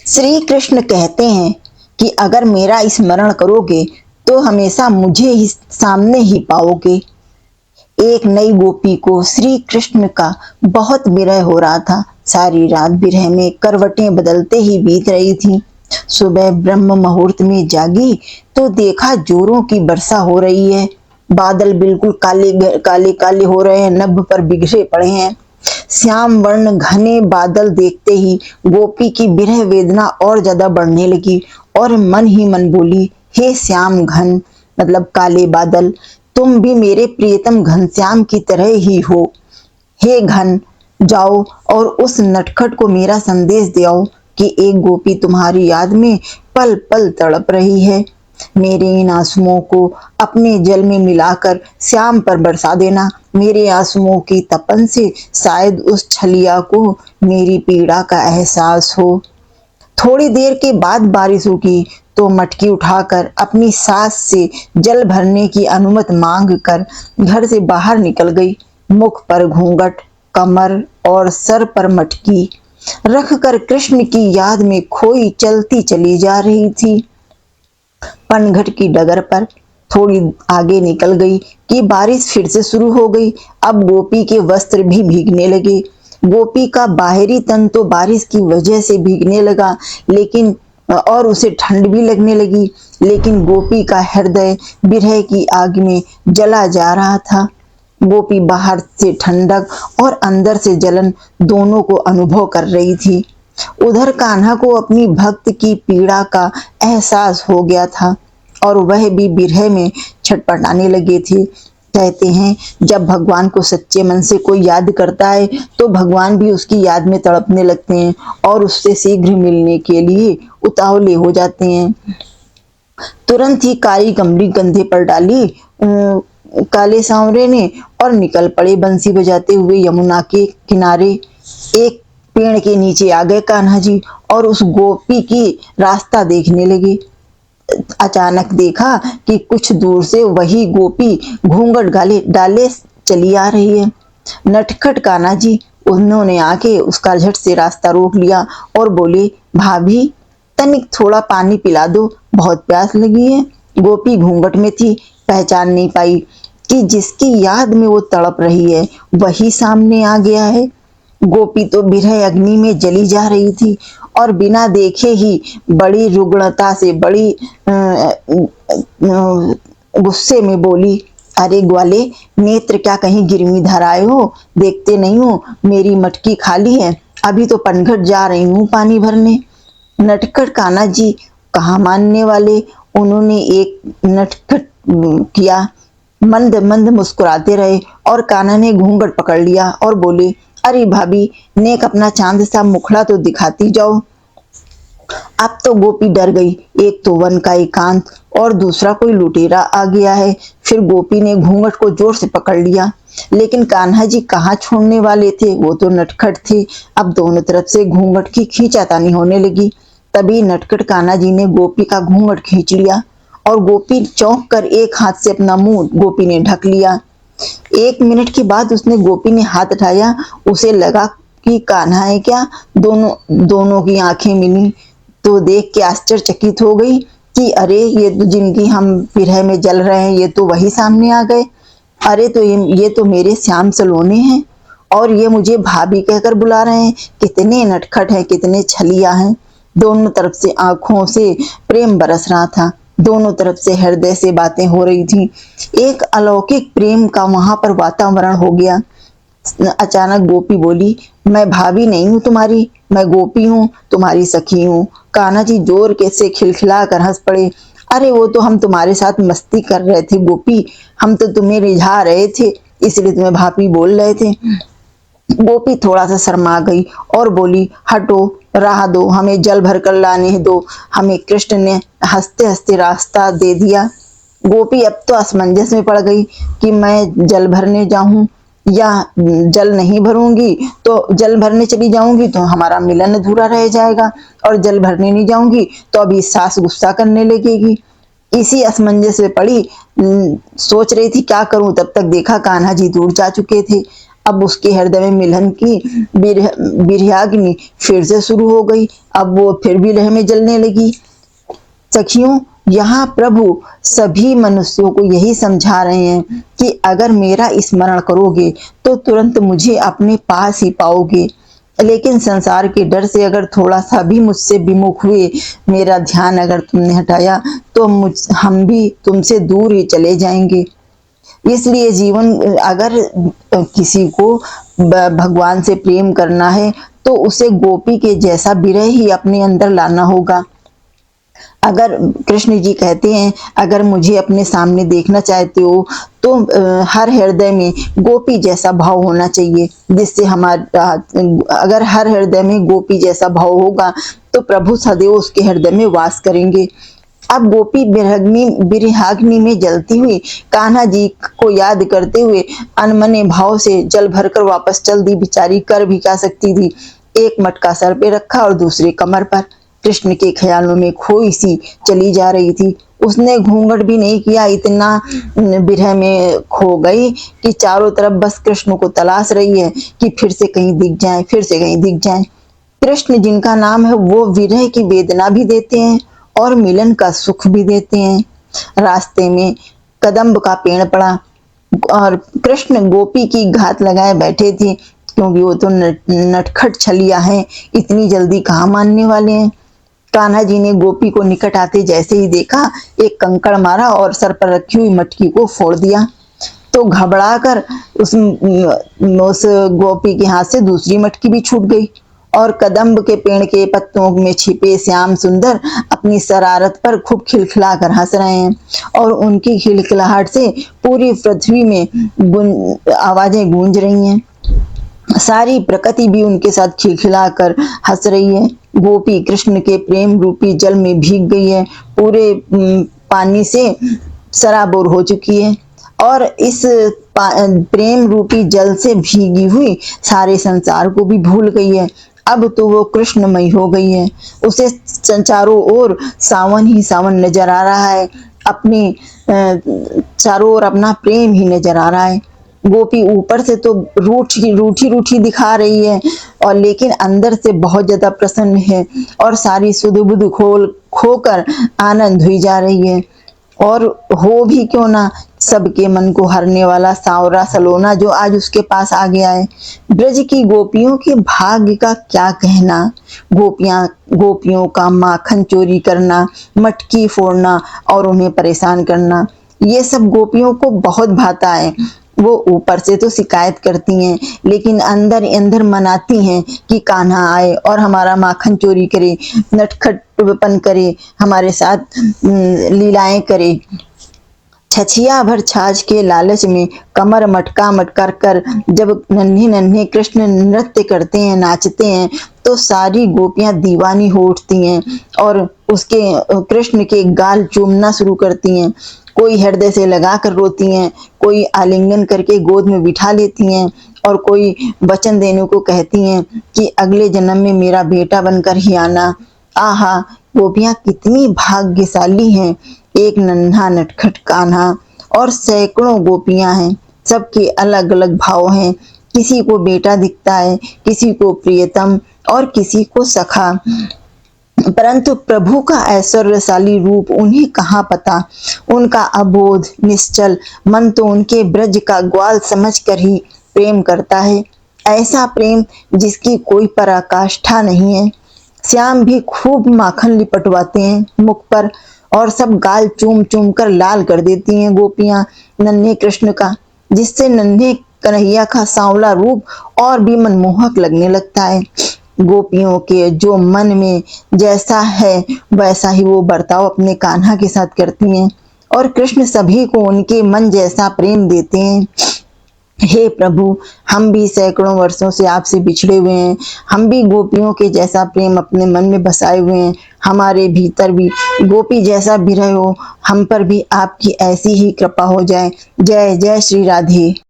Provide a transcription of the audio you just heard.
श्री कृष्ण कहते हैं कि अगर मेरा स्मरण करोगे तो हमेशा मुझे ही सामने ही पाओगे। एक नई गोपी को श्री कृष्ण का बहुत विरह हो रहा था। सारी रात विरह में करवटें बदलते ही बीत रही थी। सुबह ब्रह्म मुहूर्त में जागी तो देखा जोरों की वर्षा हो रही है। बादल बिल्कुल काले काले काले हो रहे हैं, नभ पर बिखरे पड़े हैं। श्याम वर्ण घने बादल देखते ही गोपी की विरह वेदना और ज्यादा बढ़ने लगी और मन ही मन बोली, हे श्याम घन मतलब काले बादल, तुम भी मेरे प्रियतम घनश्याम की तरह ही हो। हे घन, जाओ और उस नटखट को मेरा संदेश दे आओ कि एक गोपी तुम्हारी याद में पल पल तड़प रही है। मेरे इन आंसुओं को अपने जल में मिलाकर श्याम पर बरसा देना। मेरे आंसुओं की तपन से शायद उस छलिया को मेरी पीड़ा का एहसास हो। थोड़ी देर के बाद बारिश रुकी तो मटकी उठाकर अपनी सास से जल भरने की अनुमति मांग कर घर से बाहर निकल गई। मुख पर घूंघट, कमर और सर पर मटकी रखकर कृष्ण की याद में खोई चलती चली जा रही थी। पनघट की डगर पर थोड़ी आगे निकल गई कि बारिश फिर से शुरू हो गई। अब गोपी के वस्त्र भी भीगने लगे। गोपी का बाहरी तन तो बारिश की वजह से भीगने लगा, लेकिन और उसे ठंड भी लगने लगी, लेकिन गोपी का हृदय विरह की आग में जला जा रहा था। गोपी बाहर से ठंडक और अंदर से जलन दोनों को अनुभव कर रही थी। उधर कान्हा को अपनी भक्त की पीड़ा का एहसास हो गया था और वह भी विरह में छटपटाने लगे थे। कहते हैं जब भगवान को सच्चे मन से कोई याद करता है तो भगवान भी उसकी याद में तड़पने लगते हैं और उससे शीघ्र मिलने के लिए उतावले हो जाते हैं। तुरंत ही काली कमरी कंधे पर डाली काले सांवरे ने और निकल पड़े बंसी बजाते हुए यमुना के किनारे। एक पेड़ के नीचे आ गए कान्हा जी और उस गोपी की रास्ता देखने लगे। अचानक देखा कि कुछ दूर से वही गोपी घूंघट गाले डाले चली आ रही है। नटखट कान्हा जी उन्होंने आके उसका झट से रास्ता रोक लिया और बोले, भाभी तनिक थोड़ा पानी पिला दो, बहुत प्यास लगी है। गोपी घूंघट में थी, पहचान नहीं पाई कि जिसकी याद में वो तड़प रही है वही सामने आ गया है। गोपी तो विरह अग्नि में जली जा रही थी और बिना देखे ही बड़ी रुग्णता से बड़ी गुस्से में बोली, अरे ग्वाले, नेत्र क्या कहीं गिरवी धराए हो? देखते नहीं हो मेरी मटकी खाली है, अभी तो पनघट जा रही हूँ पानी भरने। नटखट कान्हा जी कहाँ मानने वाले, उन्होंने एक नटखट किया, मंद मंद मुस्कुराते रहे और कान्हा ने घूंघट पकड़ लिया और बोले, अरे भाभी, नेक अपना चांद सा मुखड़ा तो दिखाती जाओ। अब तो गोपी डर गई। एक तो वन का एकांत और दूसरा कोई लुटेरा आ गया है। फिर गोपी ने घूंघट को जोर से पकड़ लिया, लेकिन कान्हा जी कहाँ छोड़ने वाले थे, वो तो नटखट थे। अब दोनों तरफ से घूंघट की खींचातानी होने लगी। तभी नटखट कान्हा जी ने गोपी का घूंघट खींच लिया और गोपी चौंक कर एक हाथ से अपना मुंह गोपी ने ढक लिया। 1 मिनट के बाद उसने गोपी ने हाथ उठाया, उसे लगा कि कान्हा है क्या। दोनों की आंखें मिली तो देख के आश्चर्यचकित हो गई कि अरे ये तो जिनकी हम विरह में जल रहे हैं ये तो वही सामने आ गए। अरे तो ये तो मेरे श्याम सलोने हैं और ये मुझे भाभी कहकर बुला रहे हैं। कितने नटखट हैं, कितने छलिया हैं। दोनों तरफ से आंखों से प्रेम बरस रहा था, दोनों तरफ से हृदय से बातें हो रही थी। एक अलौकिक प्रेम का वहां पर वातावरण हो गया। अचानक गोपी बोली, मैं भाभी नहीं हूँ तुम्हारी, मैं गोपी हूँ, तुम्हारी सखी हूँ। कान्हा जी जोर के से खिलखिला कर हंस पड़े। अरे वो तो हम तुम्हारे साथ मस्ती कर रहे थे गोपी, हम तो तुम्हें रिझा रहे थे, इसलिए तुम्हें भाभी बोल रहे थे। गोपी थोड़ा सा शर्मा गई और बोली, हटो, राह दो, हमें जल भर कर लाने दो। हमें कृष्ण ने हंसते हंसते रास्ता दे दिया। गोपी अब तो असमंजस में पड़ गई कि मैं जल भरने जाऊं या जल नहीं भरूंगी, तो जल भरने चली जाऊंगी तो हमारा मिलन अधूरा रह जाएगा और जल भरने नहीं जाऊंगी तो अभी सास गुस्सा करने लगेगी। इसी असमंजस में पड़ी सोच रही थी क्या करूं, तब तक देखा कान्हा जी दूर जा चुके थे। अब उसके हृदय में मिलन की बिरहाग्नि फिर से शुरू हो गई। अब वो फिर विरह में जलने लगी। सखियों, यहाँ प्रभु सभी मनुष्यों को यही समझा रहे हैं कि अगर मेरा स्मरण करोगे तो तुरंत मुझे अपने पास ही पाओगे, लेकिन संसार के डर से अगर थोड़ा सा भी मुझसे विमुख हुए, मेरा ध्यान अगर तुमने हटाया, तो हम भी तुमसे दूर ही चले जाएंगे। इसलिए जीवन अगर किसी को भगवान से प्रेम करना है तो उसे गोपी के जैसा विरह ही अपने अंदर लाना होगा। अगर कृष्ण जी कहते हैं, अगर मुझे अपने सामने देखना चाहते हो तो हर हृदय में गोपी जैसा भाव होना चाहिए, जिससे हमारा, अगर हर हृदय में गोपी जैसा भाव होगा तो प्रभु सदैव उसके हृदय में वास करेंगे। अब गोपी बिरहाग्नि में जलती हुई कान्हा जी को याद करते हुए अनमने भाव से जल भरकर वापस चल दी। बेचारी कर भी क्या सकती थी। एक मटका सर पे रखा और दूसरे कमर पर। कृष्ण के ख्यालों में खोई सी चली जा रही थी। उसने घूंघट भी नहीं किया, इतना विरह में खो गई कि चारों तरफ बस कृष्ण को तलाश रही है कि फिर से कहीं दिख जाए, फिर से कहीं दिख जाए। कृष्ण जिनका नाम है वो विरह की वेदना भी देते हैं और मिलन का सुख भी देते हैं। रास्ते में कदम्ब का पेड़ पड़ा और कृष्ण गोपी की घात लगाए बैठे थे, क्योंकि वो तो नटखट छलिया हैं, इतनी जल्दी कहाँ मानने वाले हैं। कान्हा जी ने गोपी को निकट आते जैसे ही देखा, एक कंकड़ मारा और सर पर रखी हुई मटकी को फोड़ दिया। तो घबराकर उस गोपी के हाथ से दूसरी मटकी भी छूट गई और कदम्ब के पेड़ के पत्तों में छिपे श्याम सुंदर अपनी शरारत पर खूब खिलखिला कर हंस रहे हैं और उनकी खिलखिलाहट से पूरी पृथ्वी में आवाजें गूंज रही हैं। सारी प्रकृति भी उनके साथ खिलखिला कर हंस रही है। गोपी कृष्ण के प्रेम रूपी जल में भीग गई है, पूरे पानी से सराबोर हो चुकी है और इस प्रेम रूपी जल से भीगी हुई सारे संसार को भी भूल गई है। अब तो वो कृष्णमयी हो गई है। उसे चारों ओर सावन ही सावन नजर आ रहा है, अपनी चारों ओर अपना प्रेम ही नजर आ रहा है। गोपी ऊपर से तो रूठी रूठी दिखा रही है और लेकिन अंदर से बहुत ज्यादा प्रसन्न है और सारी सुध बुध खोकर आनंद हुई जा रही है। और हो भी क्यों ना, सबके मन को हरने वाला सांवरा सलोना जो आज उसके पास आ गया है। ब्रज की गोपियों के भाग्य का क्या कहना। गोपियों का माखन चोरी करना, मटकी फोड़ना और उन्हें परेशान करना, ये सब गोपियों को बहुत भाता है। वो ऊपर से तो शिकायत करती हैं, लेकिन अंदर अंदर मनाती हैं कि कान्हा आए और हमारा माखन चोरी करे, नटखटपन करे, हमारे साथ लीलाएं करे। छछिया भर छाछ के लालच में कमर मटका कर जब नन्हे नन्हे कृष्ण नृत्य करते हैं, नाचते हैं, तो सारी गोपियां दीवानी हो उठती हैं और उसके कृष्ण के गाल चूमना शुरू करती हैं। कोई हृदय से लगा कर रोती हैं, कोई आलिंगन करके गोद में बिठा लेती हैं और कोई वचन देने को कहती हैं कि अगले जन्म में मेरा बेटा बनकर ही आना। आहा, गोपियां कितनी भाग्यशाली हैं। एक नन्हा नटखट कान्हा और सैकड़ों गोपियां हैं, सबके अलग अलग भाव हैं। किसी को बेटा दिखता है, किसी को प्रियतम और किसी को सखा, परंतु प्रभु का ऐश्वर्यशाली रूप उन्हें कहाँ पता। उनका अबोध निश्चल मन तो उनके ब्रज का ग्वाल समझकर ही प्रेम करता है, ऐसा प्रेम जिसकी कोई पराकाष्ठा नहीं है। श्याम भी खूब माखन लिपटवाते हैं मुख पर और सब गाल चूम चूम कर लाल कर देती हैं गोपियां नन्हे कृष्ण का, जिससे नन्हे कन्हैया का सांवला रूप और भी मनमोहक लगने लगता है। गोपियों के जो मन में जैसा है वैसा ही वो बर्ताव अपने कान्हा के साथ करती हैं और कृष्ण सभी को उनके मन जैसा प्रेम देते हैं। हे प्रभु, हम भी सैकड़ों वर्षों से आपसे बिछड़े हुए हैं, हम भी गोपियों के जैसा प्रेम अपने मन में बसाए हुए हैं। हमारे भीतर भी गोपी जैसा विरह हो, हम पर भी आपकी ऐसी ही कृपा हो जाए। जय जय श्री राधे।